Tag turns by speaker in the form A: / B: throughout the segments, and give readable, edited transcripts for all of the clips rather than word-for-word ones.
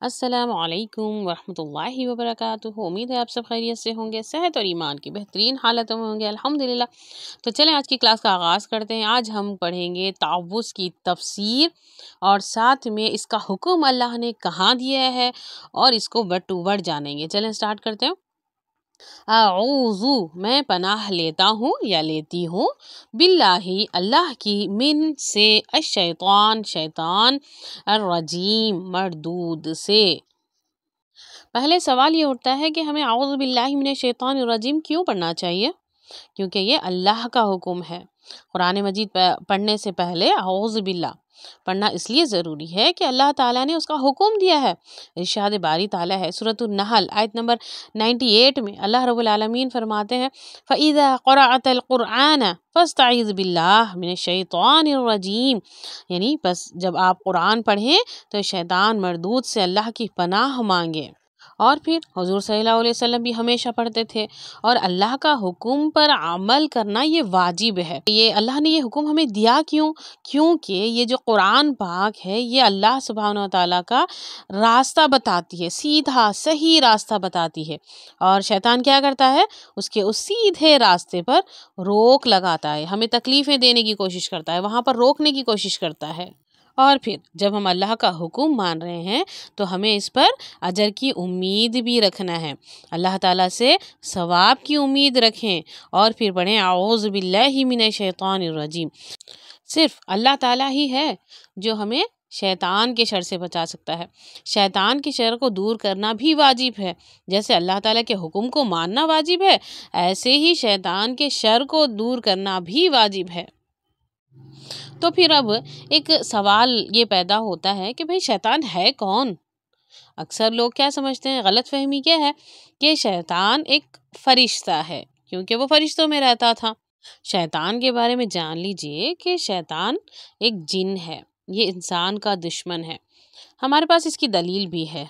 A: السلام علیکم ورحمۃ اللہ وبرکاتہ۔ امید ہے آپ سب خیریت سے ہوں گے، صحت اور ایمان کی بہترین حالتوں میں ہوں گے الحمدللہ۔ تو چلیں آج کی کلاس کا آغاز کرتے ہیں۔ آج ہم پڑھیں گے تعوذ کی تفسیر اور ساتھ میں اس کا حکم اللہ نے کہاں دیا ہے اور اس کو ورڈ ٹو ورڈ جانیں گے۔ چلیں سٹارٹ کرتے ہیں۔ اعوذ میں پناہ لیتا ہوں یا لیتی ہوں، باللہ اللہ کی، من سے، الشیطان شیطان، الرجیم مردود سے۔ پہلے سوال یہ اٹھتا ہے کہ ہمیں اعوذ باللہ من الشیطان الرجیم کیوں پڑھنا چاہیے؟ کیونکہ یہ اللہ کا حکم ہے۔ قرآن مجید پڑھنے سے پہلے اعوذ باللہ پڑھنا اس لیے ضروری ہے کہ اللہ تعالیٰ نے اس کا حکم دیا ہے۔ ارشاد باری تعالیٰ ہے سورۃ النحل آیت نمبر 98 میں اللہ رب العالمین فرماتے ہیں فَإِذَا قَرَأْتَ الْقُرْآنَ فَاسْتَعِذْ بِاللَّهِ مِنَ الشَّيْطَانِ الرَّجِيمِ، یعنی بس جب آپ قرآن پڑھیں تو شیطان مردود سے اللہ کی پناہ مانگیں۔ اور پھر حضور صلی اللہ علیہ وسلم بھی ہمیشہ پڑھتے تھے، اور اللہ کا حکم پر عمل کرنا یہ واجب ہے۔ یہ اللہ نے یہ حکم ہمیں دیا کیوں؟ کیونکہ یہ جو قرآن پاک ہے یہ اللہ سبحانہ و تعالیٰ کا راستہ بتاتی ہے، سیدھا صحیح راستہ بتاتی ہے، اور شیطان کیا کرتا ہے؟ اس کے اس سیدھے راستے پر روک لگاتا ہے، ہمیں تکلیفیں دینے کی کوشش کرتا ہے، وہاں پر روکنے کی کوشش کرتا ہے۔ اور پھر جب ہم اللہ کا حکم مان رہے ہیں تو ہمیں اس پر اجر کی امید بھی رکھنا ہے، اللہ تعالیٰ سے ثواب کی امید رکھیں، اور پھر پڑھیں اعوذ باللہ من الشیطان الرجیم۔ صرف اللہ تعالیٰ ہی ہے جو ہمیں شیطان کے شر سے بچا سکتا ہے۔ شیطان کے شر کو دور کرنا بھی واجب ہے، جیسے اللہ تعالیٰ کے حکم کو ماننا واجب ہے، ایسے ہی شیطان کے شر کو دور کرنا بھی واجب ہے۔ تو پھر اب ایک سوال یہ پیدا ہوتا ہے کہ بھئی شیطان ہے کون؟ اکثر لوگ کیا سمجھتے ہیں، غلط فہمی کیا ہے کہ شیطان ایک فرشتہ ہے، کیونکہ وہ فرشتوں میں رہتا تھا۔ شیطان کے بارے میں جان لیجئے کہ شیطان ایک جن ہے، یہ انسان کا دشمن ہے۔ ہمارے پاس اس کی دلیل بھی ہے۔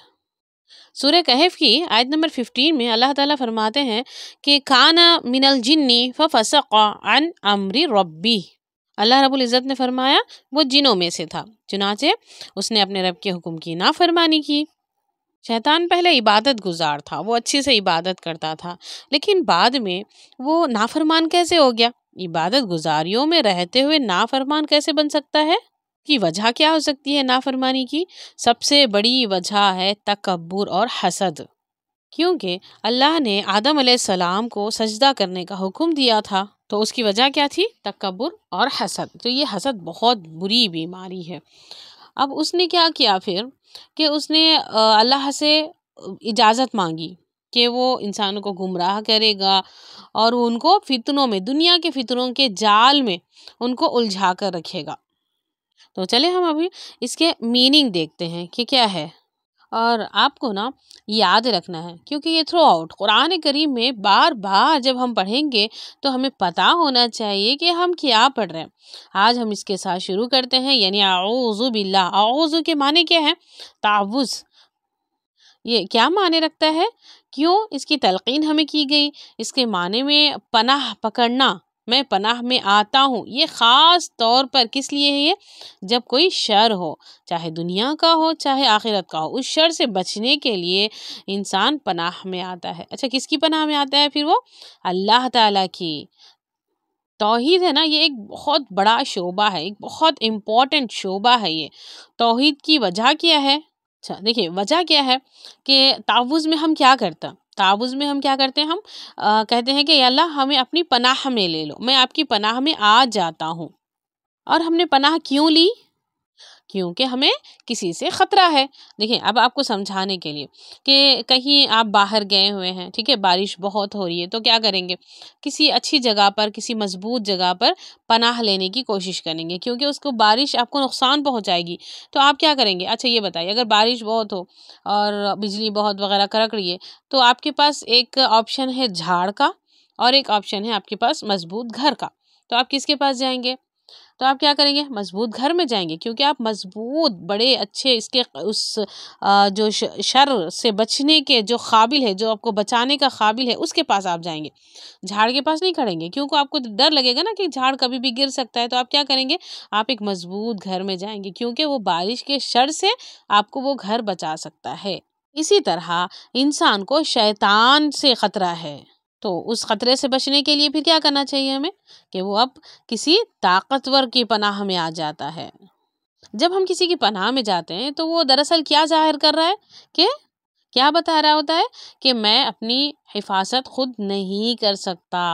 A: سورہ کہف کی آیت نمبر 15 میں اللہ تعالیٰ فرماتے ہیں کہ کان من الجن ففسق عن امر ربی، اللہ رب العزت نے فرمایا وہ جنوں میں سے تھا، چنانچہ اس نے اپنے رب کے حکم کی نافرمانی کی۔ شیطان پہلے عبادت گزار تھا، وہ اچھی سے عبادت کرتا تھا، لیکن بعد میں وہ نافرمان کیسے ہو گیا؟ عبادت گزاریوں میں رہتے ہوئے نافرمان کیسے بن سکتا ہے؟ کی وجہ کیا ہو سکتی ہے نافرمانی کی؟ سب سے بڑی وجہ ہے تکبر اور حسد، کیونکہ اللہ نے آدم علیہ السلام کو سجدہ کرنے کا حکم دیا تھا، تو اس کی وجہ کیا تھی؟ تکبر اور حسد۔ تو یہ حسد بہت بری بیماری ہے۔ اب اس نے کیا کیا پھر کہ اس نے اللہ سے اجازت مانگی کہ وہ انسانوں کو گمراہ کرے گا اور ان کو فتنوں میں، دنیا کے فتنوں کے جال میں ان کو الجھا کر رکھے گا۔ تو چلے ہم ابھی اس کے میننگ دیکھتے ہیں کہ کیا ہے، اور آپ کو نا یاد رکھنا ہے، کیونکہ یہ تھرو آؤٹ قرآن کریم میں بار بار جب ہم پڑھیں گے تو ہمیں پتہ ہونا چاہیے کہ ہم کیا پڑھ رہے ہیں۔ آج ہم اس کے ساتھ شروع کرتے ہیں، یعنی اعوذ باللہ۔ اعوذ کے معنی کیا ہے؟ تعوذ۔ یہ کیا معنی رکھتا ہے؟ کیوں اس کی تلقین ہمیں کی گئی؟ اس کے معنی میں پناہ پکڑنا، میں پناہ میں آتا ہوں، یہ خاص طور پر کس لیے ہے؟ یہ جب کوئی شر ہو، چاہے دنیا کا ہو چاہے آخرت کا ہو، اس شر سے بچنے کے لیے انسان پناہ میں آتا ہے۔ اچھا کس کی پناہ میں آتا ہے پھر وہ؟ اللہ تعالیٰ کی۔ توحید ہے نا، یہ ایک بہت بڑا شعبہ ہے، ایک بہت امپورٹنٹ شعبہ ہے یہ۔ توحید کی وجہ کیا ہے؟ اچھا دیکھیں وجہ کیا ہے کہ تعوذ میں ہم کیا کرتے ہیں؟ تعوذ میں ہم کیا کرتے ہیں؟ ہم کہتے ہیں کہ یا اللہ ہمیں اپنی پناہ میں لے لو، میں آپ کی پناہ میں آ جاتا ہوں۔ اور ہم نے پناہ کیوں لی؟ کیونکہ ہمیں کسی سے خطرہ ہے۔ دیکھیں اب آپ کو سمجھانے کے لیے کہ کہیں آپ باہر گئے ہوئے ہیں، ٹھیک ہے، بارش بہت ہو رہی ہے، تو کیا کریں گے؟ کسی اچھی جگہ پر، کسی مضبوط جگہ پر پناہ لینے کی کوشش کریں گے، کیونکہ اس کو بارش آپ کو نقصان پہنچائے گی، تو آپ کیا کریں گے؟ اچھا یہ بتائیے، اگر بارش بہت ہو اور بجلی بہت وغیرہ کڑک رہی ہے تو آپ کے پاس ایک آپشن ہے جھاڑ کا اور ایک آپشن ہے آپ کے پاس مضبوط گھر کا، تو آپ کس کے پاس جائیں گے؟ تو آپ کیا کریں گے؟ مضبوط گھر میں جائیں گے، کیونکہ آپ مضبوط بڑے اچھے اس کے اس جو شر سے بچنے کے جو قابل ہے، جو آپ کو بچانے کا قابل ہے، اس کے پاس آپ جائیں گے، جھاڑ کے پاس نہیں کھڑیں گے، کیونکہ آپ کو ڈر لگے گا نا کہ جھاڑ کبھی بھی گر سکتا ہے، تو آپ کیا کریں گے؟ آپ ایک مضبوط گھر میں جائیں گے، کیونکہ وہ بارش کے شر سے آپ کو وہ گھر بچا سکتا ہے۔ اسی طرح انسان کو شیطان سے خطرہ ہے، تو اس خطرے سے بچنے کے لیے پھر کیا کرنا چاہیے ہمیں؟ کہ وہ اب کسی طاقتور کی پناہ میں آ جاتا ہے۔ جب ہم کسی کی پناہ میں جاتے ہیں تو وہ دراصل کیا ظاہر کر رہا ہے؟ کہ کیا بتا رہا ہوتا ہے؟ کہ میں اپنی حفاظت خود نہیں کر سکتا،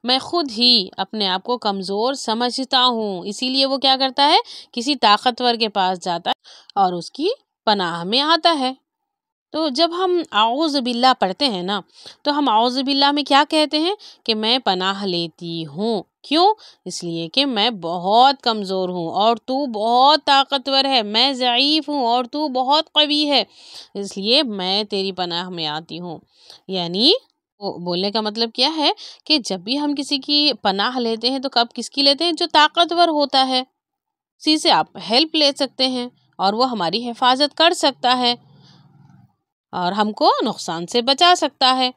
A: میں خود ہی اپنے آپ کو کمزور سمجھتا ہوں، اسی لیے وہ کیا کرتا ہے؟ کسی طاقتور کے پاس جاتا ہے اور اس کی پناہ میں آتا ہے۔ تو جب ہم اعوذ باللہ پڑھتے ہیں نا، تو ہم اعوذ باللہ میں کیا کہتے ہیں؟ کہ میں پناہ لیتی ہوں۔ کیوں؟ اس لیے کہ میں بہت کمزور ہوں اور تو بہت طاقتور ہے، میں ضعیف ہوں اور تو بہت قوی ہے، اس لیے میں تیری پناہ میں آتی ہوں۔ یعنی بولنے کا مطلب کیا ہے؟ کہ جب بھی ہم کسی کی پناہ لیتے ہیں تو کب کس کی لیتے ہیں؟ جو طاقتور ہوتا ہے، اسی سے آپ ہیلپ لے سکتے ہیں اور وہ ہماری حفاظت کر سکتا ہے اور ہم کو نقصان سے بچا سکتا ہے۔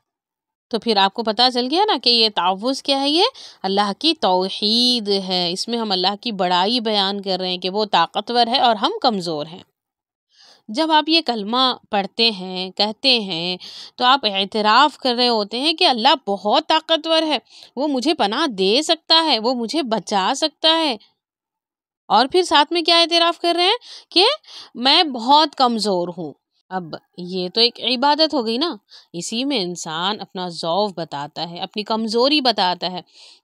A: تو پھر آپ کو پتہ چل گیا نا کہ یہ تعوذ کیا ہے؟ یہ اللہ کی توحید ہے، اس میں ہم اللہ کی بڑائی بیان کر رہے ہیں کہ وہ طاقتور ہے اور ہم کمزور ہیں۔ جب آپ یہ کلمہ پڑھتے ہیں، کہتے ہیں، تو آپ اعتراف کر رہے ہوتے ہیں کہ اللہ بہت طاقتور ہے، وہ مجھے پناہ دے سکتا ہے، وہ مجھے بچا سکتا ہے، اور پھر ساتھ میں کیا اعتراف کر رہے ہیں؟ کہ میں بہت کمزور ہوں۔ اب یہ تو ایک عبادت ہو گئی نا، اسی میں انسان اپنا ضعف بتاتا ہے، اپنی کمزوری بتاتا ہے۔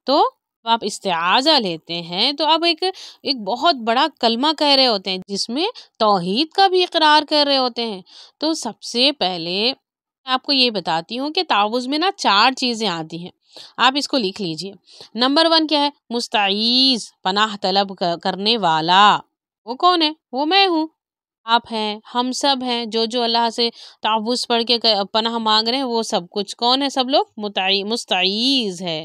A: تو آپ استعاذہ لیتے ہیں تو آپ ایک بہت بڑا کلمہ کہہ رہے ہوتے ہیں، جس میں توحید کا بھی اقرار کر رہے ہوتے ہیں۔ تو سب سے پہلے میں آپ کو یہ بتاتی ہوں کہ تعوذ میں نا 4 چیزیں آتی ہیں، آپ اس کو لکھ لیجئے۔ نمبر 1 کیا ہے؟ مستعیذ، پناہ طلب کرنے والا۔ وہ کون ہے؟ وہ میں ہوں، آپ ہیں، ہم سب ہیں، جو اللہ سے تعوذ پڑھ کے پناہ مانگ رہے ہیں، وہ سب کچھ کون ہے؟ سب لوگ مستعیذ ہے۔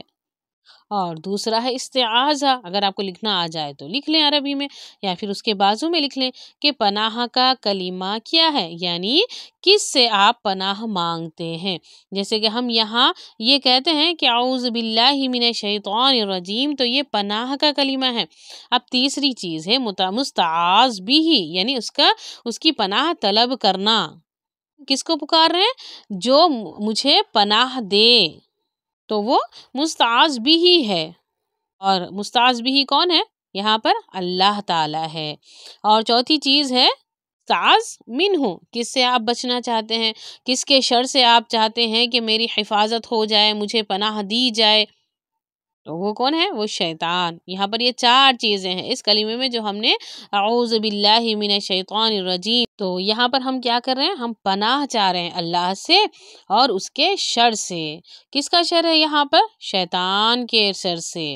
A: اور دوسرا ہے استعاذہ، اگر آپ کو لکھنا آ جائے تو لکھ لیں عربی میں، یا پھر اس کے بازو میں لکھ لیں کہ پناہ کا کلمہ کیا ہے، یعنی کس سے آپ پناہ مانگتے ہیں۔ جیسے کہ ہم یہاں یہ کہتے ہیں کہ اعوذ باللہ من الشیطان الرجیم، تو یہ پناہ کا کلمہ ہے۔ اب تیسری چیز ہے مستعاذ بھی، یعنی اس کی پناہ طلب کرنا۔ کس کو پکار رہے ہیں؟ جو مجھے پناہ دے، تو وہ مستعاذ بھی ہے۔ اور مستعاذ بھی کون ہے؟ یہاں پر اللہ تعالی ہے۔ اور چوتھی چیز ہے مستعاذ منہ، کس سے آپ بچنا چاہتے ہیں، کس کے شر سے آپ چاہتے ہیں کہ میری حفاظت ہو جائے، مجھے پناہ دی جائے، تو وہ کون ہے؟ وہ شیطان۔ یہاں پر یہ 4 چیزیں ہیں اس کلمے میں جو ہم نے اعوذ باللہ من الشیطان الرجیم، تو یہاں پر ہم کیا کر رہے ہیں؟ ہم پناہ چاہ رہے ہیں اللہ سے اور اس کے شر سے۔ کس کا شر ہے یہاں پر؟ شیطان کے شر سے۔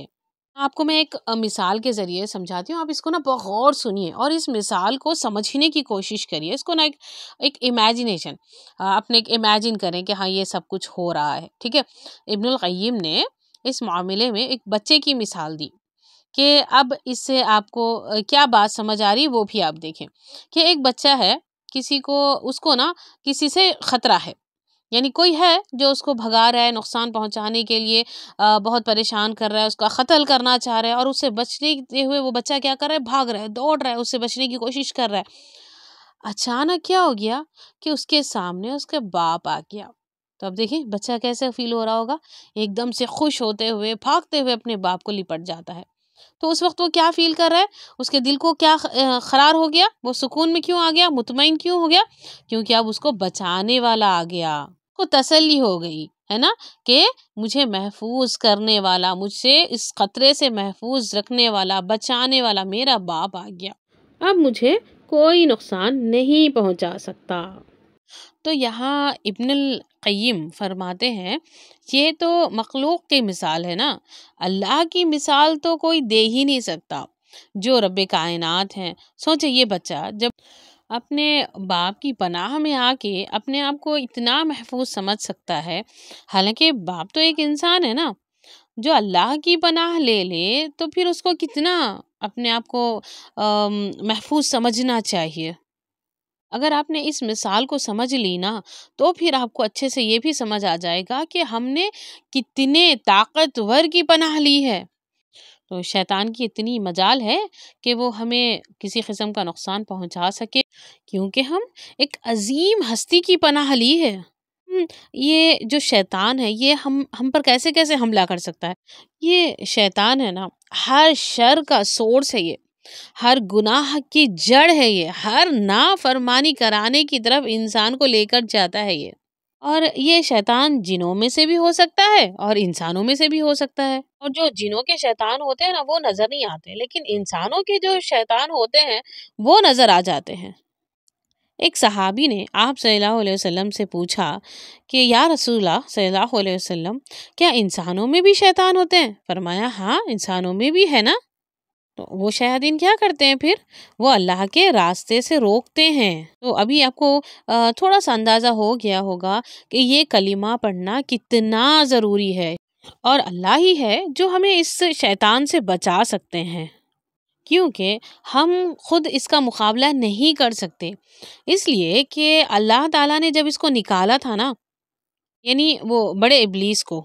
A: آپ کو میں ایک مثال کے ذریعے سمجھاتی ہوں، آپ اس کو نا بہت غور سنیے اور اس مثال کو سمجھنے کی کوشش کریے۔ اس کو نا ایک امیجنیشن، اپنے ایک امیجن کریں کہ ہاں یہ سب کچھ ہو رہا ہے، ٹھیک ہے۔ ابن القیم نے اس معاملے میں ایک بچے کی مثال دی کہ اب اس سے آپ کو کیا بات سمجھ آ رہی وہ بھی آپ دیکھیں۔ کہ ایک بچہ ہے، اس کو نا کسی سے خطرہ ہے، یعنی کوئی ہے جو اس کو بھگا رہا ہے، نقصان پہنچانے کے لیے بہت پریشان کر رہا ہے، اس کا قتل کرنا چاہ رہا ہے، اور اس سے بچنے ہوئے وہ بچہ کیا کر رہا ہے؟ بھاگ رہا ہے، دوڑ رہا ہے، اس سے بچنے کی کوشش کر رہا ہے۔ اچانک کیا ہو گیا کہ اس کے سامنے اس کے باپ آ گیا۔ تو اب دیکھیں بچہ کیسے فیل ہو رہا ہوگا؟ ایک دم سے خوش ہوتے ہوئے، بھاگتے ہوئے اپنے باپ کو لپٹ جاتا ہے۔ تو اس وقت وہ کیا فیل کر رہا ہے؟ اس کے دل کو کیا قرار ہو گیا؟ وہ سکون میں کیوں آ گیا؟ مطمئن کیوں ہو گیا؟ کیونکہ اب اس کو بچانے والا آ گیا، کو تسلی ہو گئی ہے نا، کہ مجھے محفوظ کرنے والا، مجھ سے اس خطرے سے محفوظ رکھنے والا، بچانے والا میرا باپ آ گیا، اب مجھے کوئی نقصان نہیں پہنچا سکتا۔ تو یہاں ابن القیم فرماتے ہیں یہ تو مخلوق کی مثال ہے نا، اللہ کی مثال تو کوئی دے ہی نہیں سکتا، جو رب کائنات ہیں۔ سوچے یہ بچہ جب اپنے باپ کی پناہ میں آ کے اپنے آپ کو اتنا محفوظ سمجھ سکتا ہے، حالانکہ باپ تو ایک انسان ہے نا، جو اللہ کی پناہ لے لے تو پھر اس کو کتنا اپنے آپ کو محفوظ سمجھنا چاہیے۔ اگر آپ نے اس مثال کو سمجھ لی نا تو پھر آپ کو اچھے سے یہ بھی سمجھ آ جائے گا کہ ہم نے کتنے طاقتور کی پناہ لی ہے۔ تو شیطان کی اتنی مجال ہے کہ وہ ہمیں کسی قسم کا نقصان پہنچا سکے، کیونکہ ہم ایک عظیم ہستی کی پناہ لی ہے۔ یہ جو شیطان ہے یہ ہم پر کیسے کیسے حملہ کر سکتا ہے؟ یہ شیطان ہے نا، ہر شر کا سورس ہے، یہ ہر گناہ کی جڑ ہے، یہ ہر نافرمانی کرانے کی طرف انسان کو لے کر جاتا ہے یہ۔ اور یہ شیطان جنوں میں سے بھی ہو سکتا ہے اور انسانوں میں سے بھی ہو سکتا ہے۔ اور جو جنوں کے شیطان ہوتے ہیں نا وہ نظر نہیں آتے، لیکن انسانوں کے جو شیطان ہوتے ہیں وہ نظر آ جاتے ہیں۔ ایک صحابی نے آپ صلی اللہ علیہ وسلم سے پوچھا کہ یا رسول اللہ صلی اللہ علیہ وسلم، کیا انسانوں میں بھی شیطان ہوتے ہیں؟ فرمایا ہاں، انسانوں میں بھی ہے نا۔ تو وہ شیاطین کیا کرتے ہیں پھر؟ وہ اللہ کے راستے سے روکتے ہیں۔ تو ابھی آپ کو تھوڑا سا اندازہ ہو گیا ہوگا کہ یہ کلمہ پڑھنا کتنا ضروری ہے، اور اللہ ہی ہے جو ہمیں اس شیطان سے بچا سکتے ہیں، کیونکہ ہم خود اس کا مقابلہ نہیں کر سکتے۔ اس لیے کہ اللہ تعالیٰ نے جب اس کو نکالا تھا نا، یعنی وہ بڑے ابلیس کو،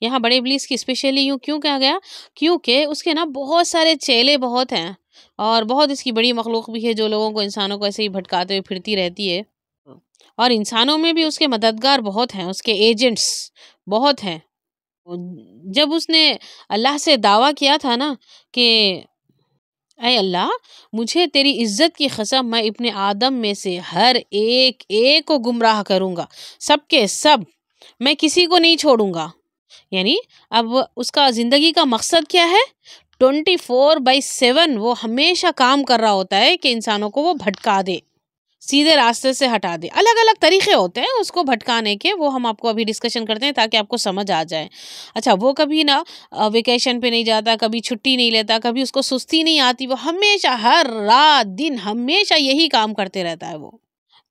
A: یہاں بڑے ابلیس کی اسپیشلی یوں کیوں کہا گیا؟ کیونکہ اس کے نا بہت سارے چیلے بہت ہیں، اور بہت اس کی بڑی مخلوق بھی ہے جو لوگوں کو، انسانوں کو ایسے ہی بھٹکاتے ہوئے پھرتی رہتی ہے، اور انسانوں میں بھی اس کے مددگار بہت ہیں، اس کے ایجنٹس بہت ہیں۔ جب اس نے اللہ سے دعویٰ کیا تھا نا کہ اے اللہ، مجھے تیری عزت کی قسم، میں ابن آدم میں سے ہر ایک کو گمراہ کروں گا، سب کے سب، میں کسی کو نہیں چھوڑوں گا۔ یعنی اب اس کا زندگی کا مقصد کیا ہے؟ 24/7 وہ ہمیشہ کام کر رہا ہوتا ہے کہ انسانوں کو وہ بھٹکا دے، سیدھے راستے سے ہٹا دے۔ الگ الگ طریقے ہوتے ہیں اس کو بھٹکانے کے، وہ ہم آپ کو ابھی ڈسکشن کرتے ہیں تاکہ آپ کو سمجھ آ جائے۔ اچھا، وہ کبھی نا ویکیشن پہ نہیں جاتا، کبھی چھٹی نہیں لیتا، کبھی اس کو سستی نہیں آتی، وہ ہمیشہ ہر رات دن ہمیشہ یہی کام کرتے رہتا ہے۔ وہ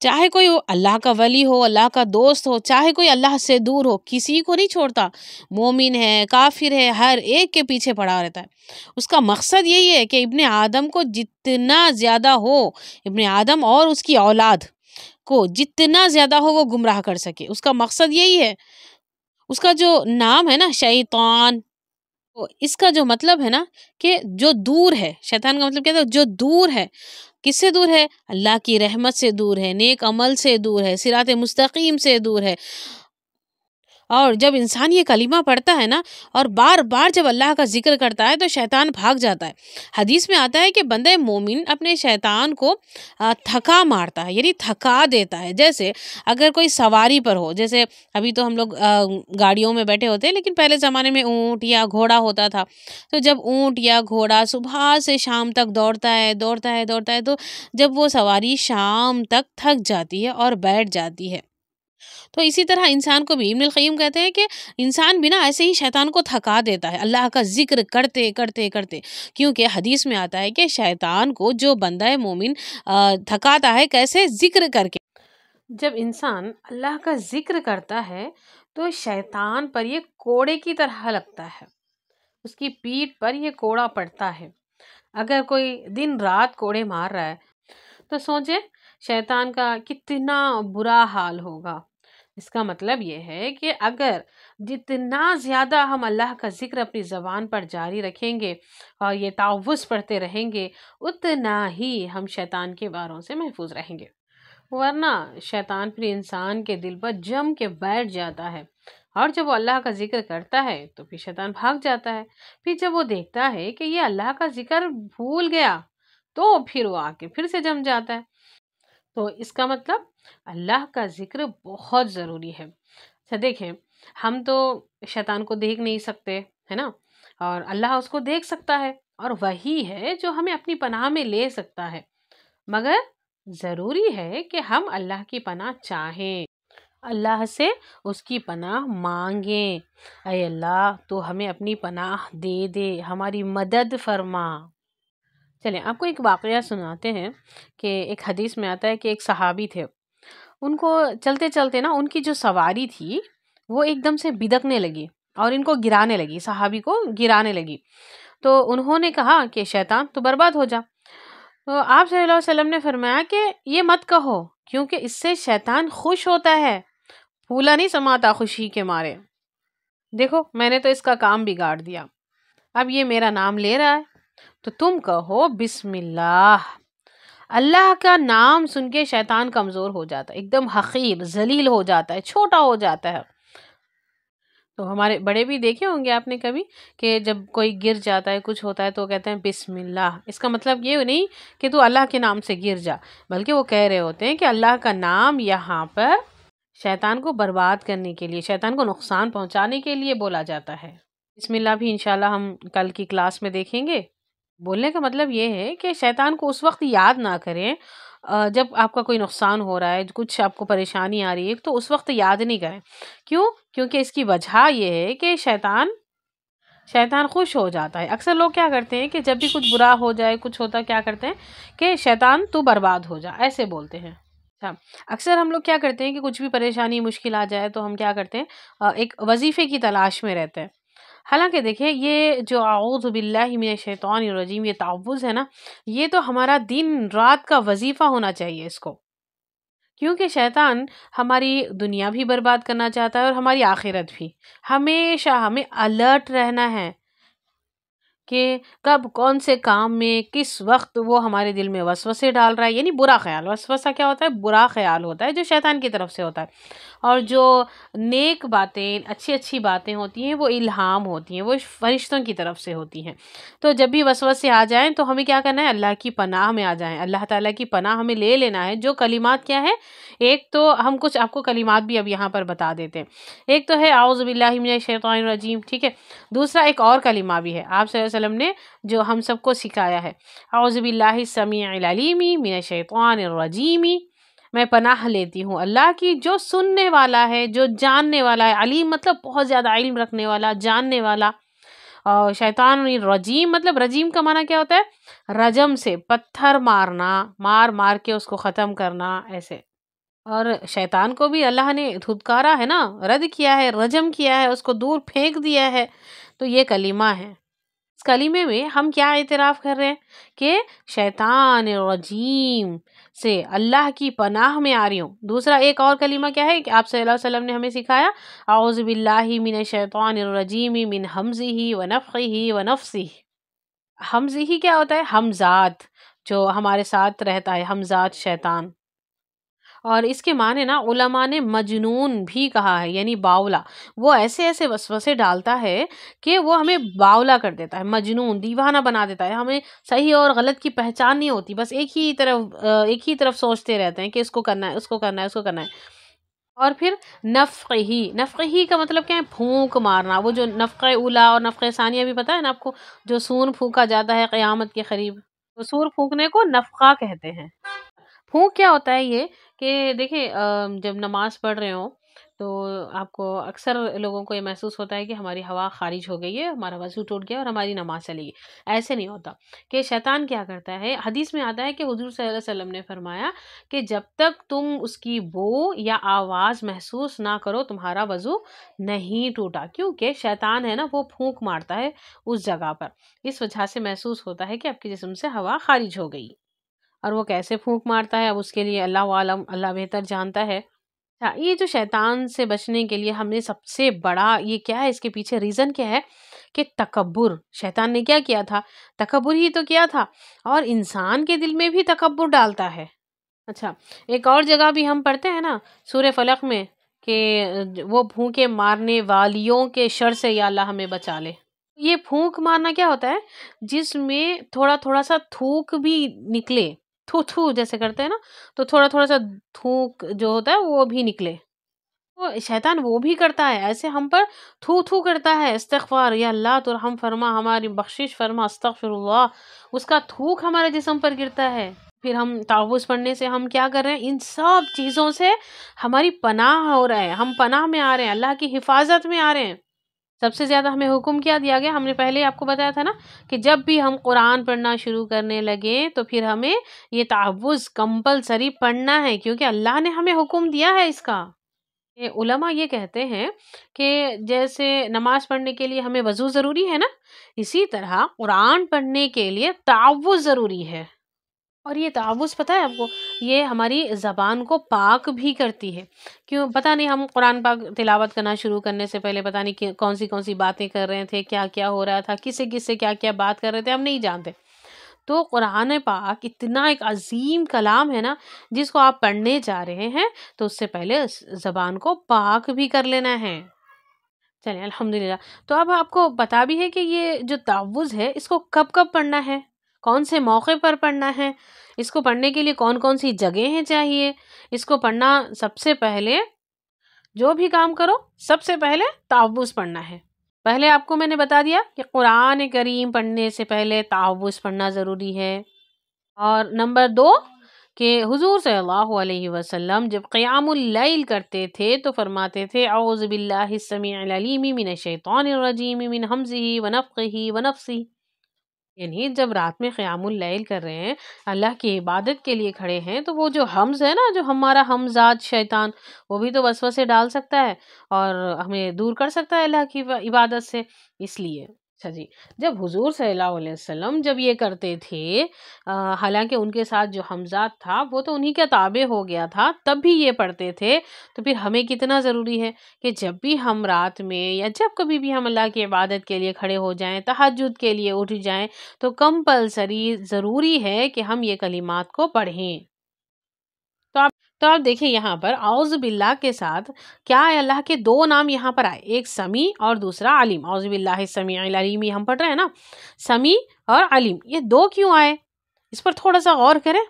A: چاہے کوئی اللہ کا ولی ہو، اللہ کا دوست ہو، چاہے کوئی اللہ سے دور ہو، کسی کو نہیں چھوڑتا، مومن ہے، کافر ہے، ہر ایک کے پیچھے پڑا رہتا ہے۔ اس کا مقصد یہی ہے کہ ابن آدم کو جتنا زیادہ ہو، ابن آدم اور اس کی اولاد کو جتنا زیادہ ہو وہ گمراہ کر سکے، اس کا مقصد یہی ہے۔ اس کا جو نام ہے نا شیطان، اس کا جو مطلب ہے نا کہ جو دور ہے، شیطان کا مطلب کیا ہے؟ جو دور ہے۔ کس سے دور ہے؟ اللہ کی رحمت سے دور ہے، نیک عمل سے دور ہے، صراط مستقیم سے دور ہے۔ اور جب انسان یہ کلمہ پڑھتا ہے نا اور بار بار جب اللہ کا ذکر کرتا ہے تو شیطان بھاگ جاتا ہے۔ حدیث میں آتا ہے کہ بندہ مومن اپنے شیطان کو تھکا مارتا ہے، یعنی تھکا دیتا ہے۔ جیسے اگر کوئی سواری پر ہو، جیسے ابھی تو ہم لوگ گاڑیوں میں بیٹھے ہوتے ہیں، لیکن پہلے زمانے میں اونٹ یا گھوڑا ہوتا تھا، تو جب اونٹ یا گھوڑا صبح سے شام تک دوڑتا ہے تو جب وہ سواری شام تک تھک جاتی ہے اور بیٹھ جاتی ہے، تو اسی طرح انسان کو بھی ابن القیم کہتے ہیں کہ انسان بھی نا ایسے ہی شیطان کو تھکا دیتا ہے اللہ کا ذکر کرتے کرتے کرتے، کیونکہ حدیث میں آتا ہے کہ شیطان کو جو بندہ مومن تھکاتا ہے، کیسے؟ ذکر کر کے۔ جب انسان اللہ کا ذکر کرتا ہے تو شیطان پر یہ کوڑے کی طرح لگتا ہے، اس کی پیٹھ پر یہ کوڑا پڑتا ہے۔ اگر کوئی دن رات کوڑے مار رہا ہے تو سوچے شیطان کا کتنا برا حال ہوگا۔ اس کا مطلب یہ ہے کہ اگر جتنا زیادہ ہم اللہ کا ذکر اپنی زبان پر جاری رکھیں گے اور یہ تعوذ پڑھتے رہیں گے، اتنا ہی ہم شیطان کے واروں سے محفوظ رہیں گے۔ ورنہ شیطان پھر انسان کے دل پر جم کے بیٹھ جاتا ہے، اور جب وہ اللہ کا ذکر کرتا ہے تو پھر شیطان بھاگ جاتا ہے۔ پھر جب وہ دیکھتا ہے کہ یہ اللہ کا ذکر بھول گیا تو پھر وہ آ کے پھر سے جم جاتا ہے۔ تو اس کا مطلب اللہ کا ذکر بہت ضروری ہے۔ اچھا دیکھیں، ہم تو شیطان کو دیکھ نہیں سکتے ہے نا، اور اللہ اس کو دیکھ سکتا ہے، اور وہی ہے جو ہمیں اپنی پناہ میں لے سکتا ہے، مگر ضروری ہے کہ ہم اللہ کی پناہ چاہیں، اللہ سے اس کی پناہ مانگیں۔ اے اللہ، تو ہمیں اپنی پناہ دے دے، ہماری مدد فرما۔ چلیں آپ کو ایک واقعہ سناتے ہیں کہ ایک حدیث میں آتا ہے کہ ایک صحابی تھے، ان کو چلتے چلتے نا ان کی جو سواری تھی وہ ایک دم سے بدکنے لگی اور ان کو گرانے لگی، صحابی کو گرانے لگی۔ تو انہوں نے کہا کہ شیطان تو برباد ہو جا۔ تو آپ صلی اللہ علیہ وسلم نے فرمایا کہ یہ مت کہو، کیونکہ اس سے شیطان خوش ہوتا ہے، پھولا نہیں سماتا خوشی کے مارے۔ دیکھو میں نے تو اس کا کام بگاڑ دیا، اب یہ میرا نام لے رہا ہے، تو تم کہو بسم اللہ۔ اللہ کا نام سن کے شیطان کمزور ہو جاتا ہے، ایک دم حقیر ذلیل ہو جاتا ہے، چھوٹا ہو جاتا ہے۔ تو ہمارے بڑے بھی دیکھے ہوں گے آپ نے کبھی کہ جب کوئی گر جاتا ہے، کچھ ہوتا ہے تو کہتے ہیں بسم اللہ۔ اس کا مطلب یہ نہیں کہ تو اللہ کے نام سے گر جا، بلکہ وہ کہہ رہے ہوتے ہیں کہ اللہ کا نام یہاں پر شیطان کو برباد کرنے کے لیے، شیطان کو نقصان پہنچانے کے لیے بولا جاتا ہے۔ بسم اللہ بھی انشاءاللہ ہم کل کی کلاس میں دیکھیں گے۔ بولنے کا مطلب یہ ہے کہ شیطان کو اس وقت یاد نہ کریں جب آپ کا کوئی نقصان ہو رہا ہے، کچھ آپ کو پریشانی آ رہی ہے، تو اس وقت یاد نہیں کریں۔ کیوں؟ کیونکہ اس کی وجہ یہ ہے کہ شیطان خوش ہو جاتا ہے۔ اکثر لوگ کیا کرتے ہیں کہ جب بھی کچھ برا ہو جائے، کچھ ہوتا، کیا کرتے ہیں کہ شیطان تو برباد ہو جا، ایسے بولتے ہیں۔ اکثر ہم لوگ کیا کرتے ہیں کہ کچھ بھی پریشانی مشکل آ جائے تو ہم کیا کرتے ہیں، ایک وظیفے کی تلاش میں رہتے ہیں۔ حالانکہ دیکھیں یہ جو اعوذ باللہ من الشیطان الرجیم، یہ تعوذ ہے نا، یہ تو ہمارا دن رات کا وظیفہ ہونا چاہیے اس کو، کیونکہ شیطان ہماری دنیا بھی برباد کرنا چاہتا ہے اور ہماری آخرت بھی۔ ہمیشہ ہمیں الرٹ رہنا ہے کہ کب کون سے کام میں کس وقت وہ ہمارے دل میں وسوسے ڈال رہا ہے، یعنی برا خیال۔ وسوسہ کیا ہوتا ہے؟ برا خیال ہوتا ہے جو شیطان کی طرف سے ہوتا ہے، اور جو نیک باتیں، اچھی اچھی باتیں ہوتی ہیں وہ الہام ہوتی ہیں، وہ فرشتوں کی طرف سے ہوتی ہیں۔ تو جب بھی وسوسے آ جائیں تو ہمیں کیا کرنا ہے؟ اللہ کی پناہ میں آ جائیں، اللہ تعالیٰ کی پناہ ہمیں لے لینا ہے۔ جو کلمات کیا ہے؟ ایک تو ہم کچھ آپ کو کلمات بھی اب یہاں پر بتا دیتے ہیں۔ ایک تو ہے اعوذ باللہ من الشیطان الرجیم، ٹھیک ہے؟ دوسرا ایک اور کلمہ بھی ہے، آپ صلی اللہ علیہ وسلم نے جو ہم سب کو سکھایا ہے، اعوذ باللہ السمیع العلیم من الشیطان الرجیم۔ میں پناہ لیتی ہوں اللہ کی جو سننے والا ہے، جو جاننے والا ہے۔ علیم مطلب بہت زیادہ علم رکھنے والا، جاننے والا۔ اور شیطان الرجیم مطلب رجیم کا معنی کیا ہوتا ہے؟ رجم سے پتھر مارنا، مار مار کے اس کو ختم کرنا، ایسے۔ اور شیطان کو بھی اللہ نے دھتکارا ہے نا، رد کیا ہے، رجم کیا ہے، اس کو دور پھینک دیا ہے۔ تو یہ کلمہ ہے۔ اس کلمے میں ہم کیا اعتراف کر رہے ہیں کہ شیطان الرجیم سے اللہ کی پناہ میں آ رہی ہوں۔ دوسرا ایک اور کلمہ کیا ہے کہ آپ صلی اللہ علیہ وسلم نے ہمیں سکھایا، اعوذ باللہ من الشیطان الرجیم من ہمزہ ونفخہ ونفثہ۔ ہمزہ کیا ہوتا ہے؟ ہمزات، جو ہمارے ساتھ رہتا ہے، ہمزات شیطان۔ اور اس کے معنی نا علماء نے مجنون بھی کہا ہے، یعنی باولا۔ وہ ایسے ایسے وسوسے ڈالتا ہے کہ وہ ہمیں باولا کر دیتا ہے، مجنون، دیوانہ بنا دیتا ہے۔ ہمیں صحیح اور غلط کی پہچان نہیں ہوتی، بس ایک ہی طرف سوچتے رہتے ہیں کہ اس کو کرنا ہے، اس کو کرنا ہے، اس کو کرنا ہے۔ اور پھر نفخہی، نفخہی کا مطلب کیا ہے؟ پھونک مارنا۔ وہ جو نفخہ اولا اور نفخہ ثانیہ بھی پتہ ہے نا آپ کو، جو سور پھونکا جاتا ہے قیامت کے قریب، تو سور پھونکنے کو نفخہ کہتے ہیں۔ پھونک کیا ہوتا ہے؟ یہ کہ دیکھیں جب نماز پڑھ رہے ہوں تو آپ کو اکثر لوگوں کو یہ محسوس ہوتا ہے کہ ہماری ہوا خارج ہو گئی ہے، ہمارا وضو ٹوٹ گیا اور ہماری نماز چلی گئی۔ ایسے نہیں ہوتا، کہ شیطان کیا کرتا ہے، حدیث میں آتا ہے کہ حضور صلی اللہ علیہ وسلم نے فرمایا کہ جب تک تم اس کی بو یا آواز محسوس نہ کرو تمہارا وضو نہیں ٹوٹا، کیونکہ شیطان ہے نا وہ پھونک مارتا ہے اس جگہ پر، اس وجہ سے محسوس ہوتا ہے کہ آپ کے جسم سے ہوا خارج ہو گئی۔ اور وہ کیسے پھونک مارتا ہے اب اس کے لیے اللہ عالم، اللہ بہتر جانتا ہے۔ یہ جو شیطان سے بچنے کے لیے ہم نے سب سے بڑا یہ کیا ہے، اس کے پیچھے ریزن کیا ہے کہ تکبر۔ شیطان نے کیا کیا تھا؟ تکبر ہی تو کیا تھا، اور انسان کے دل میں بھی تکبر ڈالتا ہے۔ اچھا، ایک اور جگہ بھی ہم پڑھتے ہیں نا سورہ فلق میں کہ وہ پھونکے مارنے والیوں کے شر سے یا اللہ ہمیں بچا لے۔ یہ پھونک مارنا کیا ہوتا ہے؟ جس میں تھوڑا تھوڑا سا تھوک بھی نکلے، تھو تھو جیسے کرتے ہیں نا، تو تھوڑا تھوڑا سا تھوک جو ہوتا ہے وہ بھی نکلے۔ وہ شیطان وہ بھی کرتا ہے، ایسے ہم پر تھو تھو کرتا ہے، استغفار، یا اللہ تو رحم فرما، ہماری بخشش فرما، استغفر اللہ، اس کا تھوک ہمارے جسم پر گرتا ہے۔ پھر ہم تعوذ پڑھنے سے ہم کیا کر رہے ہیں؟ ان سب چیزوں سے ہماری پناہ ہو رہا ہے، ہم پناہ میں آ رہے ہیں، اللہ کی حفاظت میں آ رہے ہیں۔ سب سے زیادہ ہمیں حکم کیا دیا گیا؟ ہم نے پہلے آپ کو بتایا تھا نا کہ جب بھی ہم قرآن پڑھنا شروع کرنے لگے تو پھر ہمیں یہ تعوذ کمپلسری پڑھنا ہے، کیونکہ اللہ نے ہمیں حکم دیا ہے اس کا۔ علماء یہ کہتے ہیں کہ جیسے نماز پڑھنے کے لیے ہمیں وضو ضروری ہے نا، اسی طرح قرآن پڑھنے کے لیے تعوذ ضروری ہے۔ اور یہ تعوذ پتہ ہے آپ کو، یہ ہماری زبان کو پاک بھی کرتی ہے۔ کیوں پتہ نہیں، ہم قرآن پاک تلاوت کرنا شروع کرنے سے پہلے پتہ نہیں کون سی باتیں کر رہے تھے، کیا کیا ہو رہا تھا، کس سے کیا کیا بات کر رہے تھے، ہم نہیں جانتے۔ تو قرآن پاک اتنا ایک عظیم کلام ہے نا، جس کو آپ پڑھنے جا رہے ہیں تو اس سے پہلے اس زبان کو پاک بھی کر لینا ہے۔ چلیں الحمدللہ۔ تو اب آپ کو پتا بھی ہے کہ یہ جو تعوذ ہے اس کو کب کب پڑھنا ہے، کون سے موقع پر پڑھنا ہے، اس کو پڑھنے کے لیے کون سی جگہیں چاہیے۔ اس کو پڑھنا سب سے پہلے، جو بھی کام کرو سب سے پہلے تعوذ پڑھنا ہے۔ پہلے آپ کو میں نے بتا دیا کہ قرآن کریم پڑھنے سے پہلے تعوذ پڑھنا ضروری ہے۔ اور نمبر 2 کہ حضور صلی اللہ علیہ وسلم جب قیام اللیل کرتے تھے تو فرماتے تھے اعوذ باللہ السمیع العلیم من الشیطان الرجیم من ہمزہ ونفخہ ونفثہ، یعنی جب رات میں قیام اللیل کر رہے ہیں، اللہ کی عبادت کے لیے کھڑے ہیں، تو وہ جو حمز ہے نا، جو ہمارا حمزات شیطان، وہ بھی تو وسوسے ڈال سکتا ہے اور ہمیں دور کر سکتا ہے اللہ کی عبادت سے، اس لیے۔ اچھا جی، جب حضور صلی اللہ علیہ وسلم جب یہ کرتے تھے، حالانکہ ان کے ساتھ جو حمزات تھا وہ تو انہی کا تابع ہو گیا تھا، تب بھی یہ پڑھتے تھے، تو پھر ہمیں کتنا ضروری ہے کہ جب بھی ہم رات میں یا جب کبھی بھی ہم اللہ کی عبادت کے لیے کھڑے ہو جائیں، تہجد کے لیے اٹھ جائیں، تو کمپلسری ضروری ہے کہ ہم یہ کلمات کو پڑھیں۔ تو آپ دیکھیں یہاں پر اعوذ باللہ کے ساتھ کیا ہے، اللہ کے 2 نام یہاں پر آئے، ایک سمیع اور دوسرا علیم۔ اعوذ باللہ السمیع العلیم ہم پڑھ رہے ہیں نا، سمیع اور علیم، یہ 2 کیوں آئے، اس پر تھوڑا سا غور کریں۔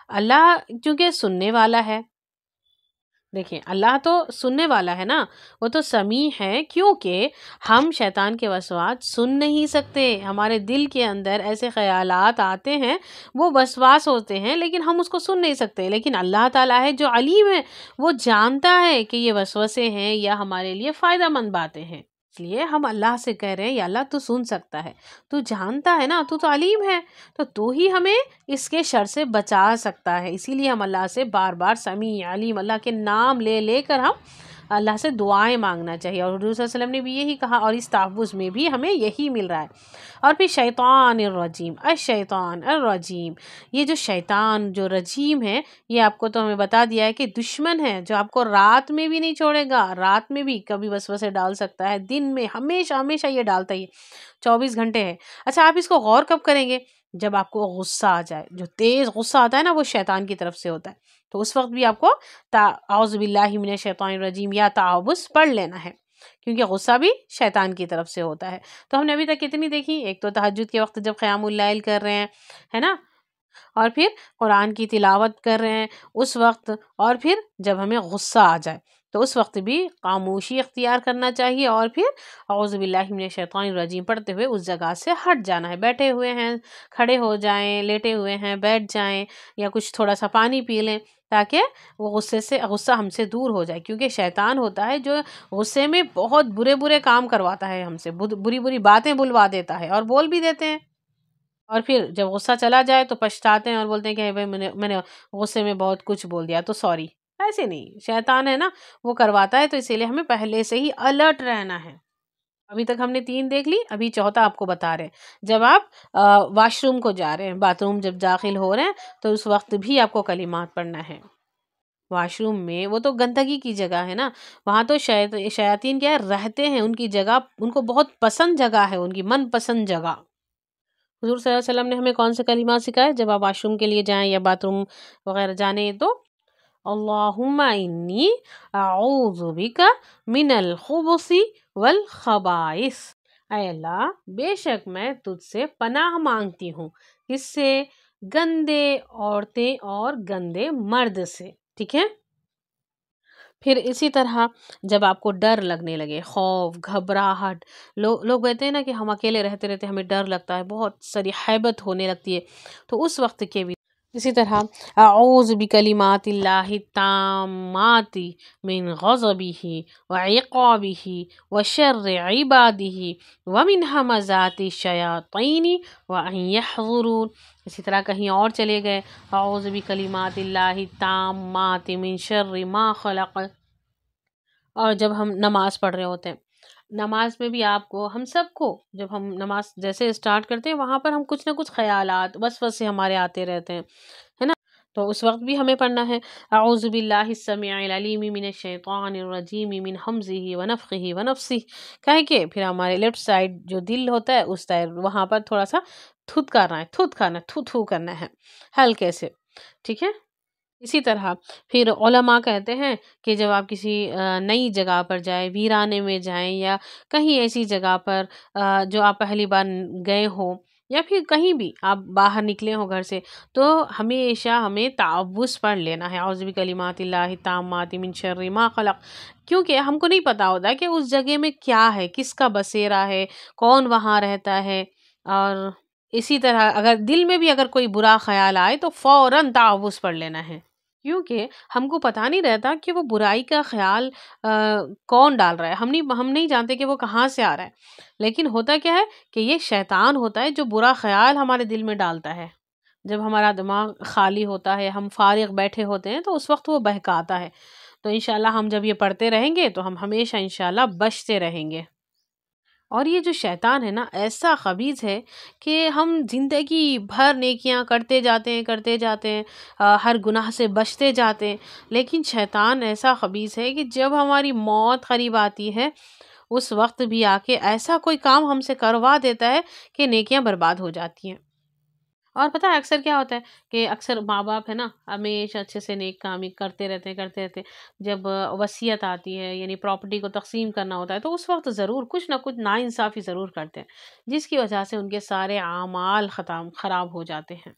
A: اللہ چونکہ سننے والا ہے، دیکھیں اللہ تو سننے والا ہے نا، وہ تو سمیع ہے، کیونکہ ہم شیطان کے وسواس سن نہیں سکتے، ہمارے دل کے اندر ایسے خیالات آتے ہیں، وہ وسواس ہوتے ہیں، لیکن ہم اس کو سن نہیں سکتے۔ لیکن اللہ تعالیٰ ہے جو علیم ہے، وہ جانتا ہے کہ یہ وسوسے ہیں یا ہمارے لیے فائدہ مند باتیں ہیں، اس لیے ہم اللہ سے کہہ رہے ہیں یا اللہ تو سن سکتا ہے، تو جانتا ہے نا، تو علیم ہے، تو ہی ہمیں اس کے شر سے بچا سکتا ہے۔ اسی لیے ہم اللہ سے بار بار سمیع علیم، اللہ کے نام لے کر ہم اللہ سے دعائیں مانگنا چاہیے، اور حضور صلی اللہ علیہ وسلم نے بھی یہی کہا، اور اس تعوذ میں بھی ہمیں یہی مل رہا ہے۔ اور پھر شیطان الرجیم، الشیطان الرجیم، یہ جو شیطان جو رجیم ہے، یہ آپ کو تو ہمیں بتا دیا ہے کہ دشمن ہے، جو آپ کو رات میں بھی نہیں چھوڑے گا، رات میں بھی کبھی وسوسے ڈال سکتا ہے، دن میں ہمیشہ یہ ڈالتا ہی ہے، 24 گھنٹے ہے۔ اچھا آپ اس کو غور کب کریں گے، جب آپ کو غصہ آ جائے، جو تیز غصہ آتا ہے نا، وہ شیطان کی طرف سے ہوتا ہے، تو اس وقت بھی آپ کو اعوذ باللہ من الشیطان الرجیم یا تعوذ پڑھ لینا ہے، کیونکہ غصہ بھی شیطان کی طرف سے ہوتا ہے۔ تو ہم نے ابھی تک کتنی دیکھی، ایک تو تہجد کے وقت جب قیام اللیل کر رہے ہیں، ہے نا، اور پھر قرآن کی تلاوت کر رہے ہیں اس وقت، اور پھر جب ہمیں غصہ آ جائے تو اس وقت بھی خاموشی اختیار کرنا چاہیے، اور پھر اعوذ باللہ من الشیطان الرجیم پڑھتے ہوئے اس جگہ سے ہٹ جانا ہے، بیٹھے ہوئے ہیں کھڑے ہو جائیں، لیٹے ہوئے ہیں بیٹھ جائیں، یا کچھ تھوڑا سا پانی پی لیں، تاکہ وہ غصہ ہم سے دور ہو جائے، کیونکہ شیطان ہوتا ہے جو غصے میں بہت برے کام کرواتا ہے، ہم سے بری باتیں بلوا دیتا ہے، اور بول بھی دیتے ہیں، اور پھر جب غصہ چلا جائے تو پچھتاتے ہیں اور بولتے ہیں کہ بھائی میں نے غصے میں بہت کچھ بول دیا تو سوری۔ ایسے نہیں، شیطان ہے نا، وہ کرواتا ہے، تو اسی لیے ہمیں پہلے سے ہی الرٹ رہنا ہے۔ ابھی تک ہم نے 3 دیکھ لی، ابھی چوتھا آپ کو بتا رہے ہیں، جب آپ واش روم کو جا رہے ہیں، باتھ روم جب داخل ہو رہے ہیں، تو اس وقت بھی آپ کو کلمات پڑھنا ہے۔ واش روم میں وہ تو گندگی کی جگہ ہے نا، وہاں تو شیاطین کیا ہے، رہتے ہیں، ان کی جگہ ان کو بہت پسند جگہ ہے، ان کی من پسند جگہ۔ حضور صلی اللہ علیہ وسلم نے ہمیں کون سے کلمات سکھائے جب آپ واش روم کے لیے جائیں یا باتھ روم وغیرہ جانے، تو اللہم انی اعوذ بک من الخبث والخبائث، اے اللہ بے شک میں تجھ سے پناہ مانگتی ہوں، کس سے، گندے عورتیں اور گندے مرد سے، ٹھیک ہے۔ پھر اسی طرح جب آپ کو ڈر لگنے لگے، خوف، گھبراہٹ، لوگ کہتے ہیں نا کہ ہم اکیلے رہتے ہمیں ڈر لگتا ہے، بہت ساری حیبت ہونے لگتی ہے، تو اس وقت کے بھی اسی طرح اعوذ بکلمات اللہ التامات من غضبہ وعقابہ وشر عبادہ ومن ہمزات الشیاطین وان یحضرون۔ اسی طرح کہیں اور چلے گئے، اعوذ بکلمات اللہ التامات من شر ما خلق، اور جب ہم نماز پڑھ رہے ہوتے ہیں، نماز میں بھی آپ کو، ہم سب کو، جب ہم نماز جیسے اسٹارٹ کرتے ہیں وہاں پر ہم کچھ نہ کچھ خیالات وسوسے ہمارے آتے رہتے ہیں، ہے نا؟ تو اس وقت بھی ہمیں پڑھنا ہے اعوذ باللہ السمیع العلیم من الشیطان الرجیم من حمزہ ونفخہ ونفثہ کہہ کے پھر ہمارے لیفٹ سائڈ جو دل ہوتا ہے اس سائڈ وہاں پر تھوڑا سا تھودکارنا ہے، تھود کرنا ہے، تھو تھو کرنا ہے ہلکے سے، ٹھیک ہے؟ اسی طرح پھر علماء کہتے ہیں کہ جب آپ کسی نئی جگہ پر جائیں، ویرانے میں جائیں یا کہیں ایسی جگہ پر جو آپ پہلی بار گئے ہوں یا پھر کہیں بھی آپ باہر نکلے ہوں گھر سے، تو ہمیشہ ہمیں تعوذ پڑھ لینا ہے، اعوذ بکلمات اللہ التامات من شر ما خلق، کیونکہ ہم کو نہیں پتا ہوتا کہ اس جگہ میں کیا ہے، کس کا بسیرا ہے، کون وہاں رہتا ہے۔ اور اسی طرح اگر دل میں بھی اگر کوئی برا خیال آئے تو فوراً تعوذ پڑھ لینا ہے، کیونکہ ہم کو پتا نہیں رہتا کہ وہ برائی کا خیال کون ڈال رہا ہے، ہم نہیں جانتے کہ وہ کہاں سے آ رہا ہے، لیکن ہوتا کیا ہے کہ یہ شیطان ہوتا ہے جو برا خیال ہمارے دل میں ڈالتا ہے۔ جب ہمارا دماغ خالی ہوتا ہے، ہم فارغ بیٹھے ہوتے ہیں تو اس وقت وہ بہکاتا ہے، تو انشاءاللہ ہم جب یہ پڑھتے رہیں گے تو ہم ہمیشہ انشاءاللہ بچتے رہیں گے۔ اور یہ جو شیطان ہے نا ایسا خبیث ہے کہ ہم زندگی بھر نیکیاں کرتے جاتے ہیں، ہر گناہ سے بچتے جاتے ہیں، لیکن شیطان ایسا خبیث ہے کہ جب ہماری موت قریب آتی ہے اس وقت بھی آ کے ایسا کوئی کام ہم سے کروا دیتا ہے کہ نیکیاں برباد ہو جاتی ہیں۔ اور پتہ ہے اکثر کیا ہوتا ہے کہ اکثر ماں باپ ہے نا ہمیشہ اچھے سے نیک کام ہی کرتے رہتے ہیں، جب وصیت آتی ہے یعنی پراپرٹی کو تقسیم کرنا ہوتا ہے تو اس وقت ضرور کچھ نہ کچھ ناانصافی ضرور کرتے ہیں، جس کی وجہ سے ان کے سارے اعمال خراب ہو جاتے ہیں۔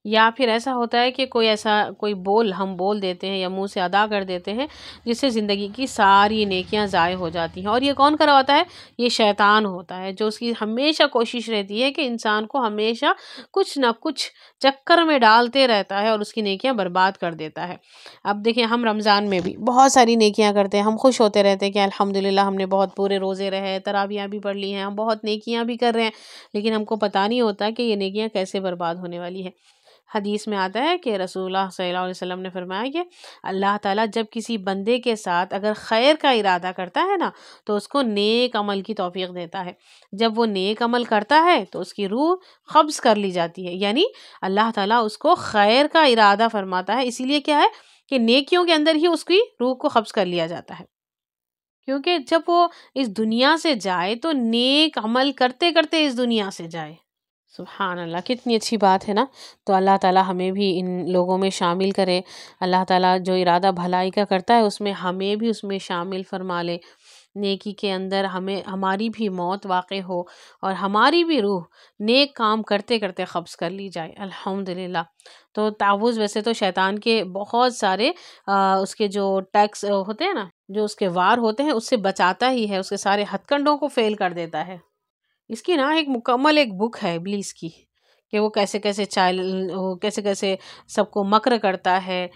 A: یا پھر ایسا ہوتا ہے کہ کوئی بول ہم بول دیتے ہیں یا منہ سے ادا کر دیتے ہیں جس سے زندگی کی ساری نیکیاں ضائع ہو جاتی ہیں، اور یہ کون کرواتا ہے؟ یہ شیطان ہوتا ہے جو اس کی ہمیشہ کوشش رہتی ہے کہ انسان کو ہمیشہ کچھ نہ کچھ چکر میں ڈالتے رہتا ہے اور اس کی نیکیاں برباد کر دیتا ہے۔ اب دیکھیں ہم رمضان میں بھی بہت ساری نیکیاں کرتے ہیں، ہم خوش ہوتے رہتے ہیں کہ الحمدللہ ہم نے بہت پورے روزے رہے، تراویحیں بھی پڑھ لی ہیں، ہم بہت نیکیاں بھی کر رہے ہیں، لیکن ہم کو پتہ نہیں ہوتا کہ یہ نیکیاں کیسے برباد ہونے والی ہے۔ حدیث میں آتا ہے کہ رسول اللہ صلی اللہ علیہ وسلم نے فرمایا کہ اللہ تعالیٰ جب کسی بندے کے ساتھ اگر خیر کا ارادہ کرتا ہے نا تو اس کو نیک عمل کی توفیق دیتا ہے، جب وہ نیک عمل کرتا ہے تو اس کی روح قبض کر لی جاتی ہے، یعنی اللہ تعالیٰ اس کو خیر کا ارادہ فرماتا ہے، اسی لیے کیا ہے کہ نیکیوں کے اندر ہی اس کی روح کو قبض کر لیا جاتا ہے، کیونکہ جب وہ اس دنیا سے جائے تو نیک عمل کرتے کرتے اس دنیا سے جائے۔ سبحان اللہ، کتنی اچھی بات ہے نا؟ تو اللہ تعالیٰ ہمیں بھی ان لوگوں میں شامل کرے، اللہ تعالیٰ جو ارادہ بھلائی کا کرتا ہے اس میں ہمیں بھی اس میں شامل فرما لے، نیکی کے اندر ہماری بھی موت واقع ہو اور ہماری بھی روح نیک کام کرتے کرتے قبض کر لی جائے، الحمدللہ۔ تو تعوذ ویسے تو شیطان کے بہت سارے اس کے جو ٹیکس ہوتے ہیں نا، جو اس کے وار ہوتے ہیں اس سے بچاتا ہی ہے، اس کے سارے ہتھ کنڈوں کو فیل کر دیتا ہے۔ اس کی نا ایک مکمل ایک بک ہے ابلیس کی، کہ وہ کیسے کیسے سب کو مکر کرتا ہے،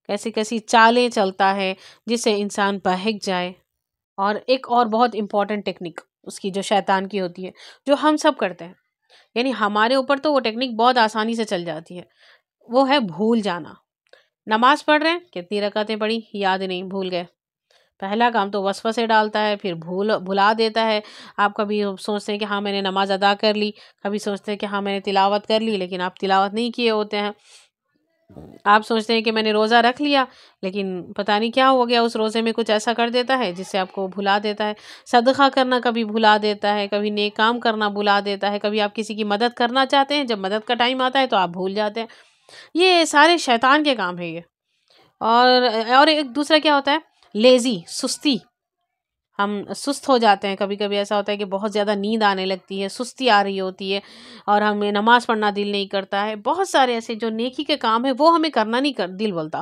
A: کیسی کیسی چالیں چلتا ہے جس سے انسان بہک جائے۔ اور ایک اور بہت امپورٹنٹ ٹیکنیک اس کی جو شیطان کی ہوتی ہے جو ہم سب کرتے ہیں، یعنی ہمارے اوپر تو وہ ٹیکنیک بہت آسانی سے چل جاتی ہے، وہ ہے بھول جانا۔ نماز پڑھ رہے ہیں، کتنی رکعتیں پڑھی یاد نہیں، بھول گئے۔ پہلا کام تو وسوسے ڈالتا ہے، پھر بھلا دیتا ہے۔ آپ کبھی سوچتے ہیں کہ ہاں میں نے نماز ادا کر لی، کبھی سوچتے ہیں کہ ہاں میں نے تلاوت کر لی، لیکن آپ تلاوت نہیں کیے ہوتے ہیں۔ آپ سوچتے ہیں کہ میں نے روزہ رکھ لیا، لیکن پتہ نہیں کیا ہو گیا، اس روزے میں کچھ ایسا کر دیتا ہے جس سے آپ کو بھلا دیتا ہے۔ صدقہ کرنا کبھی بھلا دیتا ہے، کبھی نیک کام کرنا بھلا دیتا ہے، کبھی آپ کسی کی مدد کرنا چاہتے ہیں، جب مدد کا ٹائم آتا ہے تو آپ بھول جاتے ہیں۔ یہ سارے شیطان کے کام ہے یہ۔ اور ایک دوسرا کیا ہوتا ہے؟ لیزی، سستی، ہم سست ہو جاتے ہیں، کبھی کبھی ایسا ہوتا ہے کہ بہت زیادہ نیند آنے لگتی ہے، سستی آ رہی ہوتی ہے اور ہمیں نماز پڑھنا دل نہیں کرتا ہے، بہت سارے ایسے جو نیکی کے کام ہیں وہ ہمیں کرنا نہیں دل بولتا۔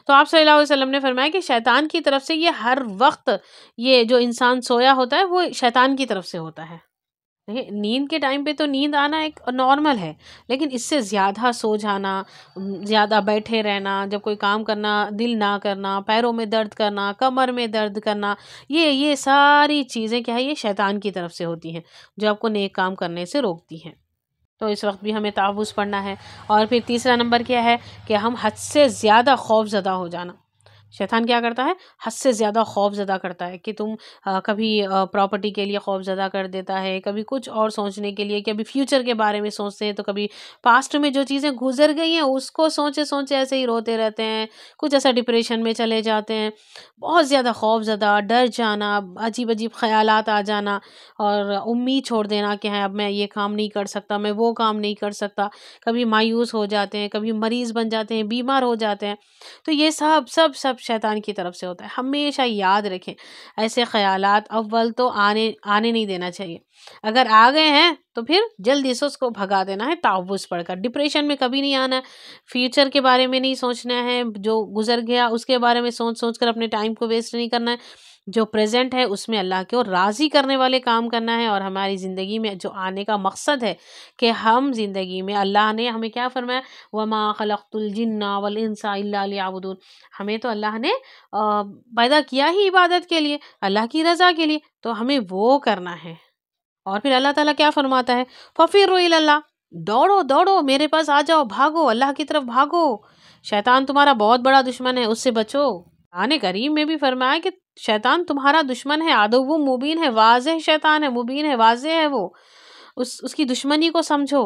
A: تو آپ صلی اللہ علیہ وسلم نے فرمایا کہ شیطان کی طرف سے یہ ہر وقت، یہ جو انسان سویا ہوتا ہے وہ شیطان کی طرف سے ہوتا ہے۔ نیند کے ٹائم پہ تو نیند آنا ایک نارمل ہے، لیکن اس سے زیادہ سو جانا، زیادہ بیٹھے رہنا، جب کوئی کام کرنا دل نہ کرنا، پیروں میں درد کرنا، کمر میں درد کرنا، یہ ساری چیزیں کیا ہے؟ یہ شیطان کی طرف سے ہوتی ہیں جو آپ کو نیک کام کرنے سے روکتی ہیں۔ تو اس وقت بھی ہمیں تعوذ پڑھنا ہے۔ اور پھر تیسرا نمبر کیا ہے کہ ہم حد سے زیادہ خوف زدہ ہو جانا، شیطان کیا کرتا ہے؟ حد سے زیادہ خوف زدہ کرتا ہے کہ تم کبھی پراپرٹی کے لیے خوف زدہ کر دیتا ہے، کبھی کچھ اور سوچنے کے لیے، کبھی فیوچر کے بارے میں سوچتے ہیں تو کبھی پاسٹ میں جو چیزیں گزر گئی ہیں اس کو سوچے سوچے ایسے ہی روتے رہتے ہیں، کچھ ایسا ڈپریشن میں چلے جاتے ہیں، بہت زیادہ خوف زدہ، ڈر جانا، عجیب عجیب خیالات آ جانا اور امید چھوڑ دینا کہ اب میں یہ کام نہیں کر سکتا، میں وہ کام نہیں کر سکتا، کبھی مایوس ہو جاتے ہیں، کبھی مریض بن جاتے ہیں، بیمار ہو جاتے ہیں. تو یہ سب سب سب شیطان کی طرف سے ہوتا ہے. ہمیشہ یاد رکھیں ایسے خیالات اول تو آنے نہیں دینا چاہیے. اگر آ گئے ہیں تو پھر جلدی سے اس کو بھگا دینا ہے تعوذ پڑھ کر. ڈپریشن میں کبھی نہیں آنا ہے، فیوچر کے بارے میں نہیں سوچنا ہے، جو گزر گیا اس کے بارے میں سوچ سوچ کر اپنے ٹائم کو ویسٹ نہیں کرنا ہے. جو پریزنٹ ہے اس میں اللہ کو راضی کرنے والے کام کرنا ہے، اور ہماری زندگی میں جو آنے کا مقصد ہے کہ ہم زندگی میں اللہ نے ہمیں کیا فرمایا، وَمَا خَلَقْتُ الْجِنَّ وَالْإِنسَ إِلَّا لِيَعْبُدُونَ. ہمیں تو اللہ نے پیدا کیا ہی عبادت کے لیے، اللہ کی رضا کے لیے، تو ہمیں وہ کرنا ہے. اور پھر اللہ تعالیٰ کیا فرماتا ہے، فَفِرُّوا إِلَى اللَّهِ، دوڑو دوڑو میرے پاس آ جاؤ، بھاگو اللہ کی طرف بھاگو. شیطان تمہارا بہت بڑا دشمن ہے، اس سے بچو. قرآن کریم میں بھی فرمایا کہ شیطان تمہارا دشمن ہے، عدو مبین ہے، واضح شیطان ہے، مبین ہے، واضح ہے. وہ اس کی دشمنی کو سمجھو.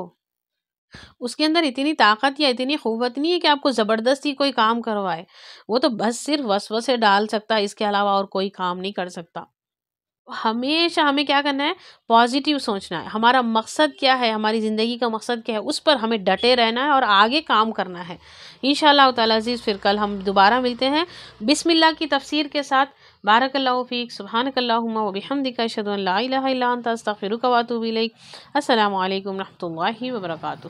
A: اس کے اندر اتنی طاقت یا اتنی قوت نہیں ہے کہ آپ کو زبردستی کوئی کام کروائے. وہ تو بس صرف وسوسے ڈال سکتا ہے، اس کے علاوہ اور کوئی کام نہیں کر سکتا. ہمیشہ ہمیں کیا کرنا ہے، پازیٹیو سوچنا ہے. ہمارا مقصد کیا ہے، ہماری زندگی کا مقصد کیا ہے، اس پر ہمیں ڈٹے رہنا ہے اور آگے کام کرنا ہے. انشاءاللہ تعالی عزیز پھر کل ہم دوبارہ ملتے ہیں بسم اللہ کی تفسیر کے ساتھ. بارک اللہ فیک، سبحانک اللہم و بحمدک، اشہد ان لا الہ الا انت، استغفرک و اتوب الیک. السلام علیکم رحمۃ اللہ وبرکاتہ.